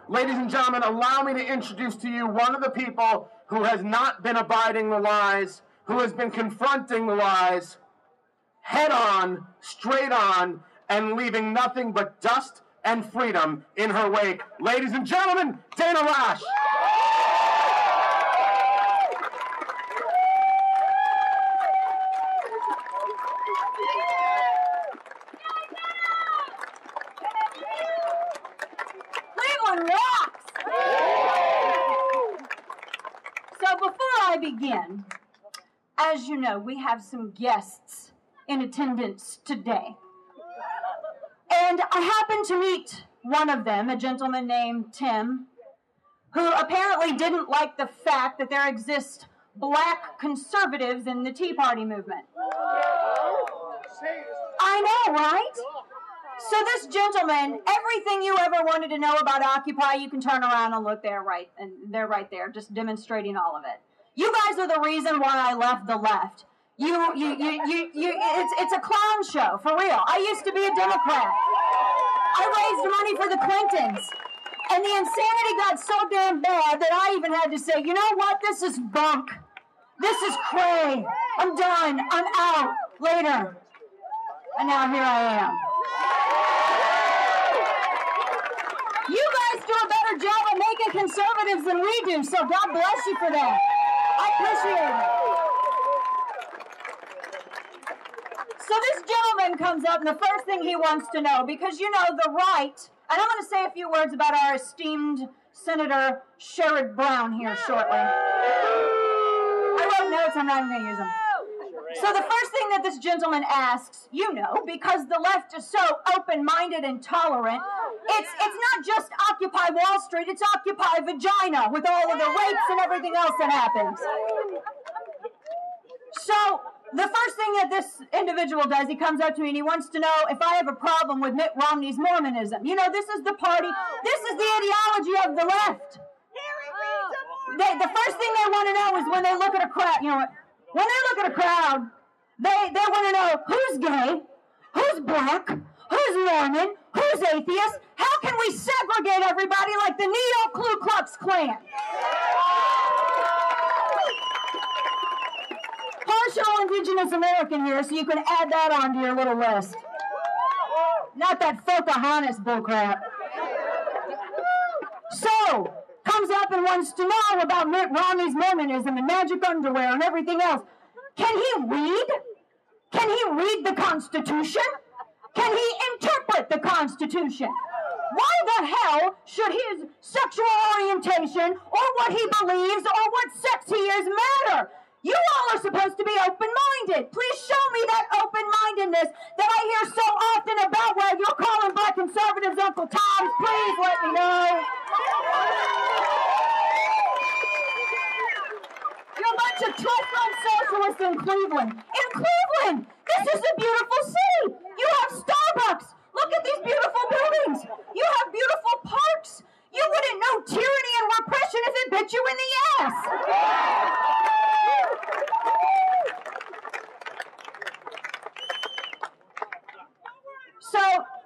Ladies and gentlemen, allow me to introduce to you one of the people who has not been abiding the lies, who has been confronting the lies head on, straight on, and leaving nothing but dust and freedom in her wake. Ladies and gentlemen, Dana Loesch. So before I begin, as you know, we have some guests in attendance today. And I happened to meet one of them, a gentleman named Tim, who apparently didn't like the fact that there exist black conservatives in the Tea Party movement. I know, right? So this gentleman, everything you ever wanted to know about Occupy, you can turn around and look there, right, and they're right there, just demonstrating all of it. You guys are the reason why I left the left. It's a clown show, for real. I used to be a Democrat. I raised money for the Clintons. And the insanity got so damn bad that I even had to say, you know what, this is bunk. This is cray. I'm done. I'm out. Later. And now here I am. You guys do a better job of making conservatives than we do, so God bless you for that. I appreciate it. So this gentleman comes up, and the first thing he wants to know, because you know the right, and I'm going to say a few words about our esteemed Senator Sherrod Brown here shortly. I wrote notes, I'm not even going to use them. So the first thing that this gentleman asks, you know, because the left is so open-minded and tolerant, it's not just Occupy Wall Street, it's Occupy Vagina with all of the rapes and everything else that happens. So the first thing that this individual does, he comes up to me and he wants to know if I have a problem with Mitt Romney's Mormonism. You know, this is the party, this is the ideology of the left. The first thing they want to know is when they look at a crowd, you know what? When they look at a crowd, they want to know who's gay, who's black, who's Mormon, who's atheist. How can we segregate everybody like the Neo-Ku Klux Klan? Partial Indigenous American here, so you can add that onto your little list. Not that Pocahontas bullcrap. So, comes up and wants to know about Mitt Romney's Mormonism and magic underwear and everything else. Can he read? Can he read the Constitution? Can he interpret the Constitution? Why the hell should his sexual orientation or what he believes or what sex he is matter? You all are supposed to be open-minded. Please show me that open-mindedness that I hear so often about where you're calling black conservatives Uncle Toms. Please let me know. You're a bunch of trust-fund socialists in Cleveland. In Cleveland! This is a beautiful city! You have Starbucks! Look at these beautiful buildings! You have beautiful parks! You wouldn't know tyranny and repression if it bit you in the ass! So,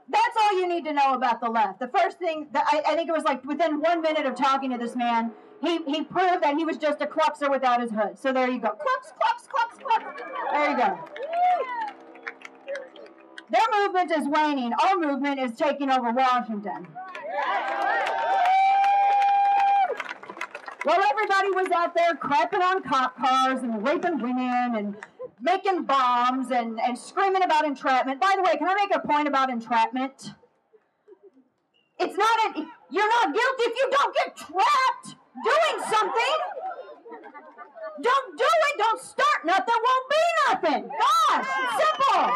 that's all you need to know about the left. The first thing, that I think it was like within 1 minute of talking to this man, he proved that he was just a cluxer without his hood. So there you go. Clux, clux, clux, clux. There you go. Their movement is waning. Our movement is taking over Washington. While everybody was out there crapping on cop cars and raping women and making bombs and screaming about entrapment. By the way, can I make a point about entrapment? It's not you're not guilty if you don't get trapped doing something. Don't do it. Don't start nothing. Won't be nothing. Gosh, it's simple.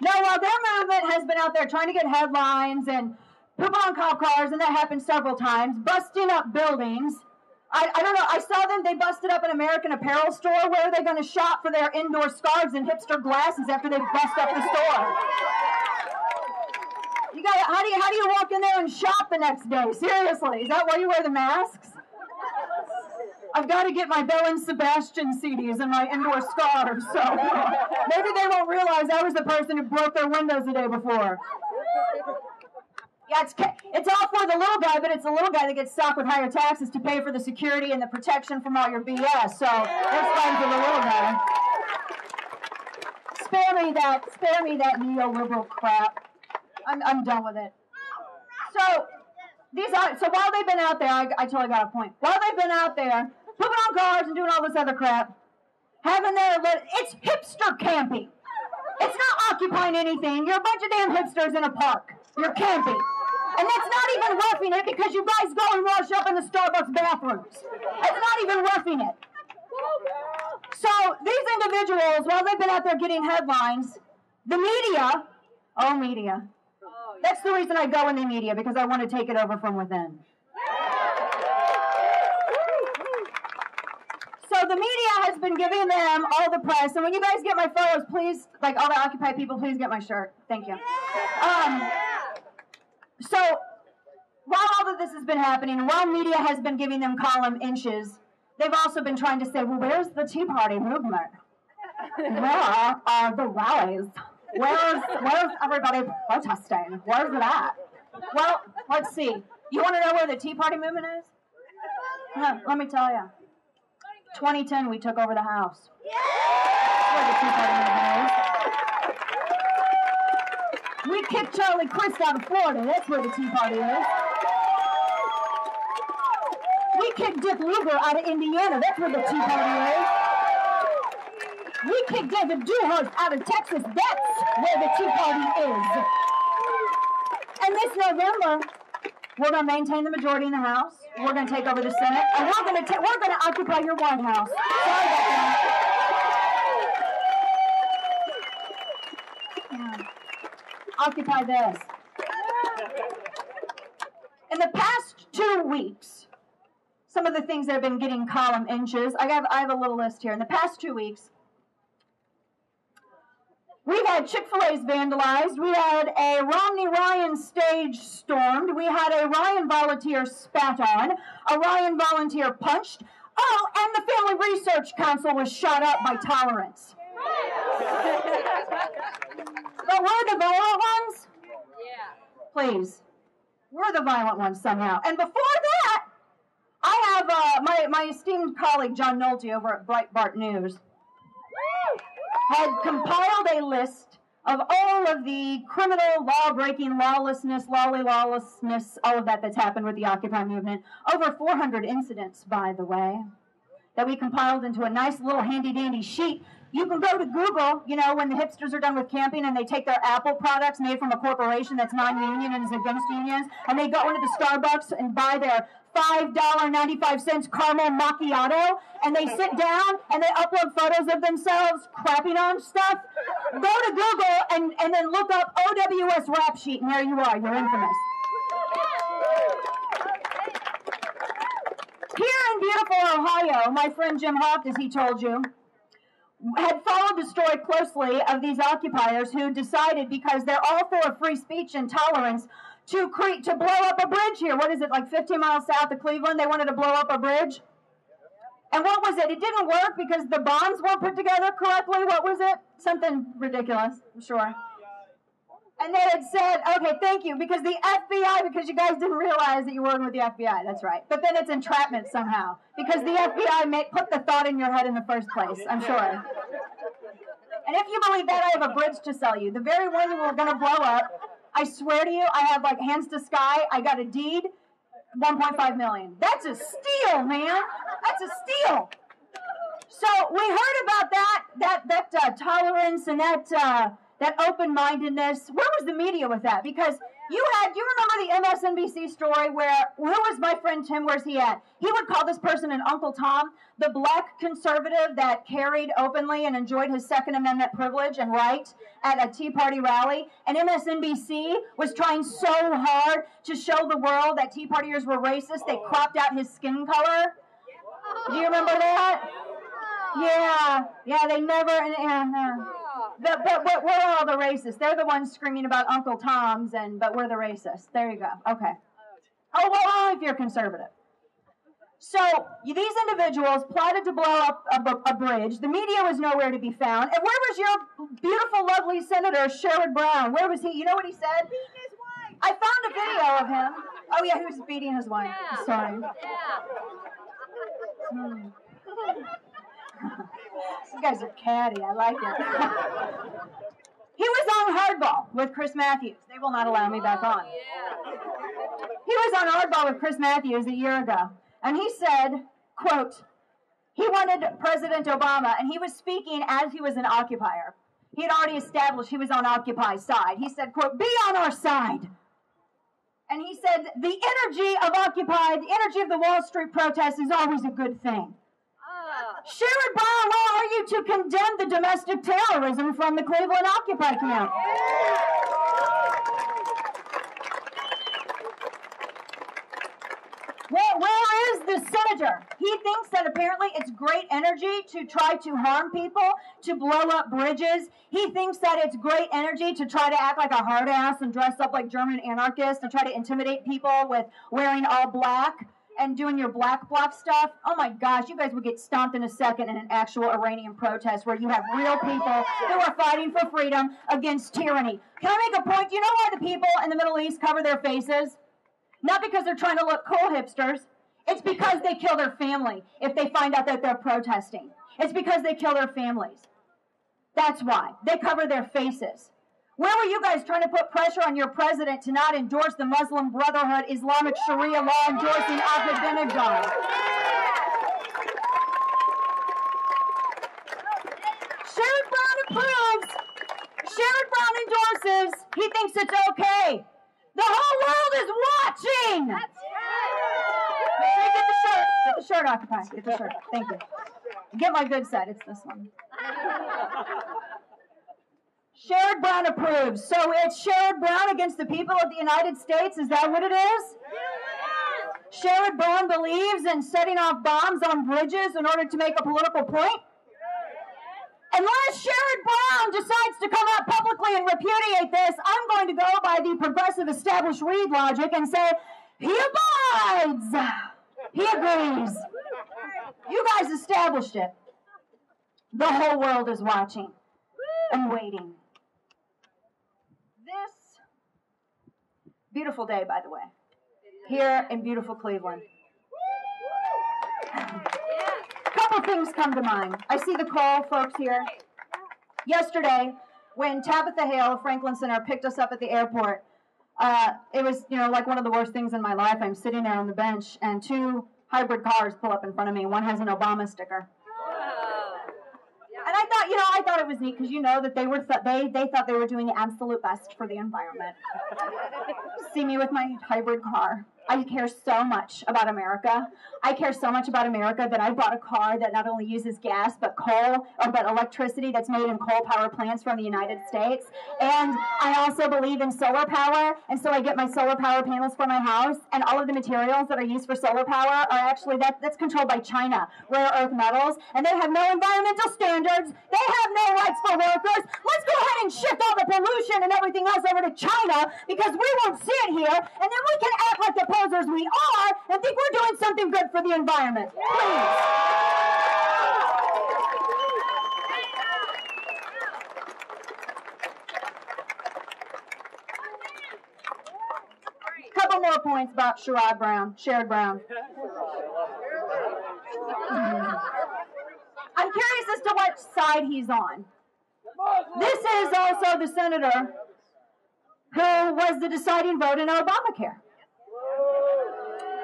Now, while their movement has been out there trying to get headlines and pooping on cop cars, and that happened several times, busting up buildings. I don't know, I saw them, they busted up an American Apparel store. Where are they going to shop for their indoor scarves and hipster glasses after they bust up the store? You got how do you walk in there and shop the next day? Seriously, is that why you wear the masks? I've got to get my Belle and Sebastian CDs and my indoor scarves, so maybe they won't realize I was the person who broke their windows the day before. Yeah, it's all for the little guy, but it's the little guy that gets socked with higher taxes to pay for the security and the protection from all your BS. So there's fun for the little guy. Spare me that neoliberal crap. I'm done with it. So while they've been out there, I totally got a point. While they've been out there, pooping on cars and doing all this other crap, it's hipster camping. It's not occupying anything. You're a bunch of damn hipsters in a park. You're camping. And that's not even roughing it because you guys go and wash up in the Starbucks bathrooms. It's not even roughing it. So these individuals, while they've been out there getting headlines, the media, that's the reason I go in the media, because I want to take it over from within. So the media has been giving them all the press, and when you guys get my photos, please, like all the Occupy people, please get my shirt. Thank you. So while all of this has been happening, and while media has been giving them column inches, they've also been trying to say, well, where's the Tea Party movement? Where are the rallies? Where's everybody protesting? Where's it at? Well, let's see. You want to know where the Tea Party movement is? Let me tell you. 2010, we took over the House. That's where the Tea Party movement is. We kicked Charlie Crist out of Florida. That's where the Tea Party is. We kicked Dick Lugar out of Indiana. That's where the Tea Party is. We kicked David Dewhurst out of Texas. That's where the Tea Party is. And this November, we're going to maintain the majority in the House. We're going to take over the Senate, and we're going to occupy your White House. Sorry about that. Yeah. Occupy this. In the past 2 weeks, some of the things that have been getting column inches, I have a little list here. In the past 2 weeks, we've had Chick-fil-A's vandalized. We had a Romney Ryan stage stormed. We had a Ryan volunteer spat on. A Ryan volunteer punched. Oh, and the Family Research Council was shot up by tolerance. But we're the violent ones? Yeah. Please. We're the violent ones somehow. And before that, I have my esteemed colleague John Nolte over at Breitbart News had compiled a list of all of the criminal, law-breaking, lawlessness, lawlessness, all of that's happened with the Occupy movement. Over 400 incidents, by the way, that we compiled into a nice little handy-dandy sheet. You can go to Google, when the hipsters are done with camping and they take their Apple products made from a corporation that's non-union and is against unions, and they go into the Starbucks and buy their $5.95 caramel macchiato, and they sit down and they upload photos of themselves crapping on stuff. Go to Google and then look up OWS rap sheet, and there you are. You're infamous. Here in beautiful Ohio, my friend Jim Hoft, as he told you, had followed the story closely of these occupiers who decided, because they're all for free speech and tolerance, to blow up a bridge here. What is it, like 15 miles south of Cleveland? They wanted to blow up a bridge. And what was it? It didn't work because the bombs weren't put together correctly. What was it? Something ridiculous, I'm sure. And they had said, okay, thank you, because the FBI, because you guys didn't realize that you were working with the FBI. That's right. But then it's entrapment somehow, because the FBI put the thought in your head in the first place, I'm sure. And if you believe that, I have a bridge to sell you. The very one you were going to blow up, I swear to you, I have like hands to sky. I got a deed, $1.5 million. That's a steal, man. That's a steal. So we heard about that tolerance and that open-mindedness. Where was the media with that? Because you remember the MSNBC story where was my friend Tim? Where's he at? He would call this person an Uncle Tom, the black conservative that carried openly and enjoyed his Second Amendment privilege and right at a Tea Party rally. And MSNBC was trying so hard to show the world that Tea Partiers were racist. They cropped out his skin color. Do you remember that? Yeah, they never. But we're all the racists. They're the ones screaming about Uncle Toms, but we're the racists. There you go. Okay. Oh, well, only if you're conservative. So these individuals plotted to blow up a bridge. The media was nowhere to be found. And where was your beautiful, lovely Senator Sherrod Brown? Where was he? You know what he said? Beating his wife. I found a video of him. Oh, yeah, he was beating his wife. Yeah. Sorry. Yeah. You guys are catty. I like it. He was on Hardball with Chris Matthews. They will not allow me back on. Yeah. He was on Hardball with Chris Matthews a year ago. And he said, quote, he wanted President Obama, and he was speaking as he was an occupier. He had already established he was on Occupy's side. He said, quote, be on our side. And he said, the energy of Occupy, the energy of the Wall Street protest is always a good thing. Sherrod Brown, where are you to condemn the domestic terrorism from the Cleveland Occupy camp? Where is the senator? He thinks that apparently it's great energy to try to harm people, to blow up bridges. He thinks that it's great energy to try to act like a hard ass and dress up like German anarchists and try to intimidate people with wearing all black and doing your black bloc stuff. Oh my gosh, you guys would get stomped in a second in an actual Iranian protest where you have real people who are fighting for freedom against tyranny. Can I make a point? Do you know why the people in the Middle East cover their faces? Not because they're trying to look cool hipsters. It's because they kill their family if they find out that they're protesting. It's because they kill their families. That's why. They cover their faces. Where were you guys trying to put pressure on your president to not endorse the Muslim Brotherhood Islamic Sharia law endorsing Ahmadinejad? Sherrod Brown approves. Sherrod Brown endorses. He thinks it's okay. The whole world is watching. That's Hey, get the shirt. Get the shirt, Occupy. Get the shirt. Thank you. Get my good side. It's this one. Sherrod Brown approves. So it's Sherrod Brown against the people of the United States? Is that what it is? Sherrod Brown believes in setting off bombs on bridges in order to make a political point? Unless Sherrod Brown decides to come out publicly and repudiate this, I'm going to go by the progressive established Reed logic and say, he abides. He agrees. You guys established it. The whole world is watching and waiting. This beautiful day, by the way, here in beautiful Cleveland. A couple things come to mind. I see the Cole folks here. Yesterday, when Tabitha Hale of Franklin Center picked us up at the airport, it was, like one of the worst things in my life. I'm sitting there on the bench, and two hybrid cars pull up in front of me. One has an Obama sticker. And I thought it was neat because that they thought they were doing the absolute best for the environment. See me with my hybrid car. I care so much about America. I care so much about America that I bought a car that not only uses gas, but electricity that's made in coal power plants from the United States. And I also believe in solar power, and so I get my solar power panels for my house, and all of the materials that are used for solar power are actually, that's controlled by China, rare earth metals, and they have no environmental standards. They have no rights for workers. Let's go ahead and shift all the pollution and everything else over to China, because we won't see it here, and then we can act like the posers we are and think we're doing something good for the environment. Please. Couple more points about Sherrod Brown. I'm curious as to what side he's on. This is also the senator who was the deciding vote in Obamacare.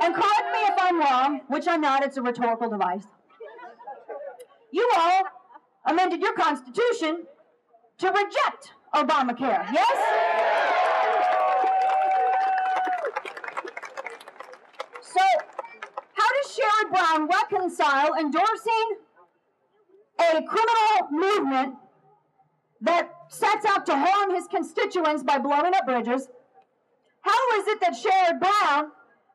And correct me if I'm wrong, which I'm not, it's a rhetorical device. You all amended your Constitution to reject Obamacare, yes? So, how does Sherrod Brown reconcile endorsing a criminal movement that sets out to harm his constituents by blowing up bridges? How is it that Sherrod Brown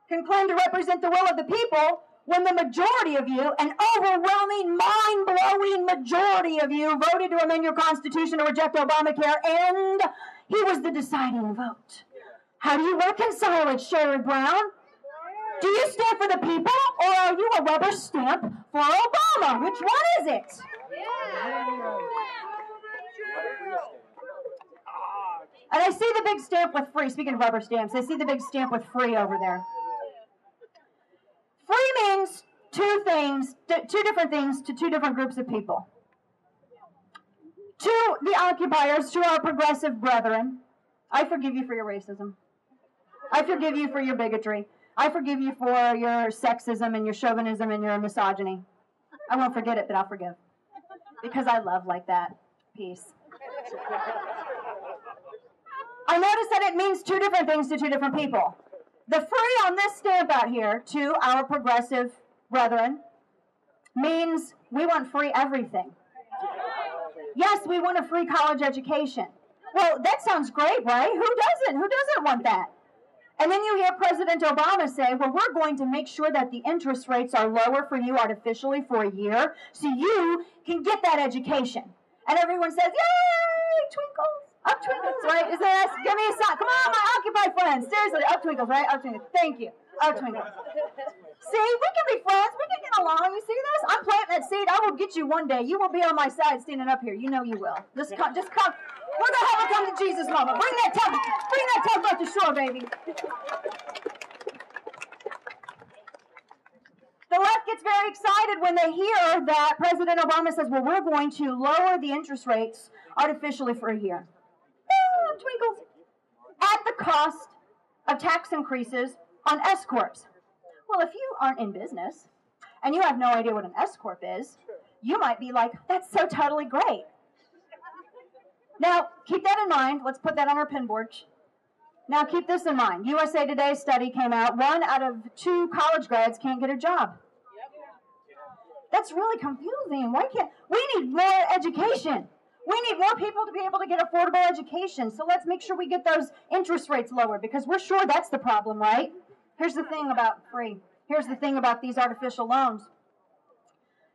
can claim to represent the will of the people when the majority of you, an overwhelming, mind-blowing majority of you, voted to amend your Constitution to reject Obamacare, and he was the deciding vote? How do you reconcile it, Sherrod Brown? Do you stand for the people, or are you a rubber stamp for Obama? Which one is it? And I see the big stamp with free. Speaking of rubber stamps, I see the big stamp with free over there. Free means two different things to two different groups of people. To the occupiers, to our progressive brethren, I forgive you for your racism. I forgive you for your bigotry. I forgive you for your sexism and your chauvinism and your misogyny. I won't forget it, but I'll forgive. Because I love like that. Peace. I notice that it means two different things to two different people. The free on this stamp out here, to our progressive brethren, means we want free everything. Yes, we want a free college education. Well, that sounds great, right? Who doesn't? Who doesn't want that? And then you hear President Obama say, well, we're going to make sure that the interest rates are lower for you artificially for a year so you can get that education. And everyone says, yay, twinkles, up twinkles, right? Is that, give me a sign. Come on, my Occupy friends. Seriously, up twinkles, right? Up twinkles. Thank you. Up twinkles. See, we can be friends. We can get along. You see this? I'm planting that seed. I will get you one day. You will be on my side standing up here. You know you will. Just come. We're the hell come to Jesus, Mama. Bring that tugboat to shore, baby. The left gets very excited when they hear that President Obama says, well, we're going to lower the interest rates artificially for a year. Twinkles. At the cost of tax increases on S-corps. Well, if you aren't in business and you have no idea what an S-corp is, you might be like, that's so totally great. Now, keep that in mind. Let's put that on our pin board. Now, keep this in mind. USA Today study came out. 1 out of 2 college grads can't get a job. That's really confusing. We need more education. We need more people to be able to get affordable education. So let's make sure we get those interest rates lowered because we're sure that's the problem, right? Here's the thing about free. Here's the thing about these artificial loans.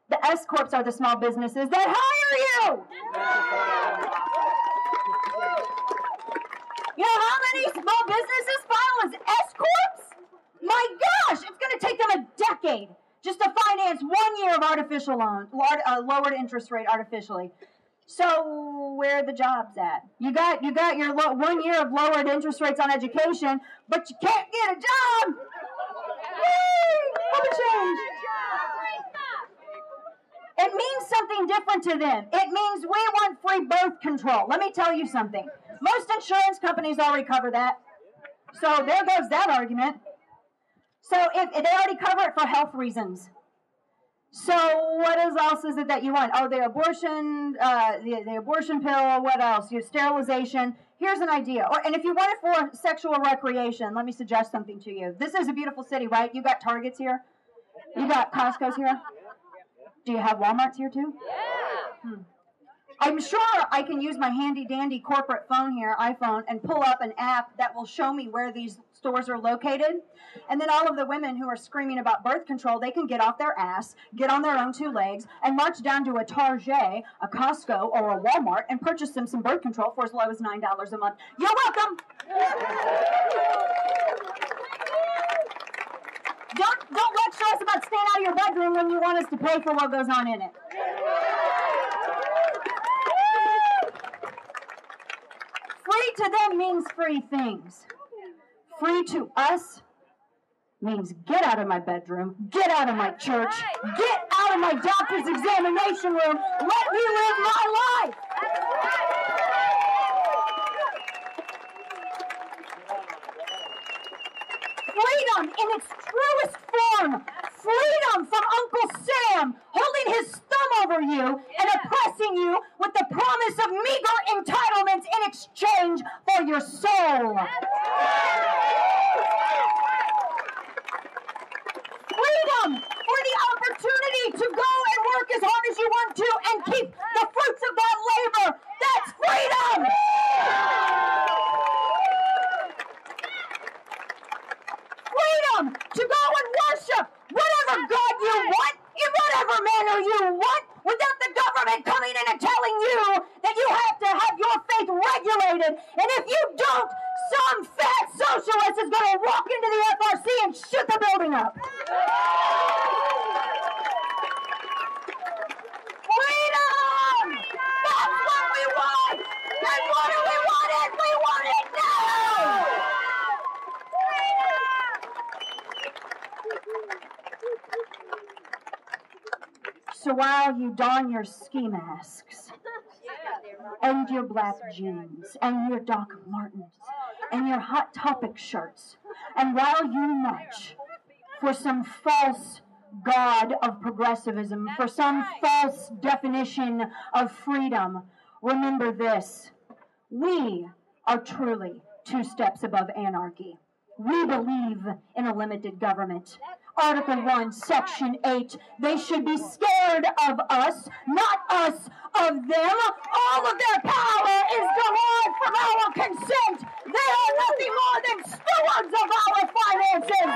The S-corps are the small businesses that hire you. You know how many small businesses file as S-corps? My gosh, it's going to take them a decade just to finance 1 year of artificial loans, lowered interest rate artificially. So where are the jobs at? You got your 1 year of lowered interest rates on education, but you can't get a job. Yay! What a change. It means something different to them. It means we want free birth control. Let me tell you something. Most insurance companies already cover that. So there goes that argument. So if they already cover it for health reasons. So what else is it that you want? Oh, the abortion, the abortion pill, what else? Your sterilization. Here's an idea. And if you want it for sexual recreation, let me suggest something to you. This is a beautiful city, right? You got Targets here? You got Costco's here? Do you have Walmart's here too? Yeah. I'm sure I can use my handy-dandy corporate phone here, iPhone, and pull up an app that will show me where these stores are located. And then all of the women who are screaming about birth control, they can get off their ass, get on their own 2 legs, and march down to a Target, a Costco, or a Walmart and purchase them some birth control for as low as $9 a month. You're welcome! Don't lecture us about staying out of your bedroom when you want us to pay for what goes on in it. Free to them means free things. Free to us means get out of my bedroom, get out of my church, get out of my doctor's examination room, let me live my life. Freedom in its truest form. Freedom from Uncle Sam holding his thumb over you and oppressing you with the promise of meager entitlements in exchange for your soul. Freedom for the opportunity to go and work as hard as you want to and keep the fruits of that labor. That's freedom! Freedom to go and worship whatever God you want, in whatever manner you want, without the government coming in and telling you that you have to have your faith regulated. And if you don't, some fat social Lewis is going to walk into the FRC and shoot the building up. Freedom! That's what we want! And what do we want it? We want it now! So while you don your ski masks, and your black jeans, and your Doc Martens, and your Hot Topic shirts, and while you march for some false god of progressivism, for some false definition of freedom, remember this: we are truly 2 steps above anarchy. We believe in a limited government. Article 1, Section 8, they should be scared of us, not us of them. All of their power is derived from our consent. They are nothing more than stewards of our finances.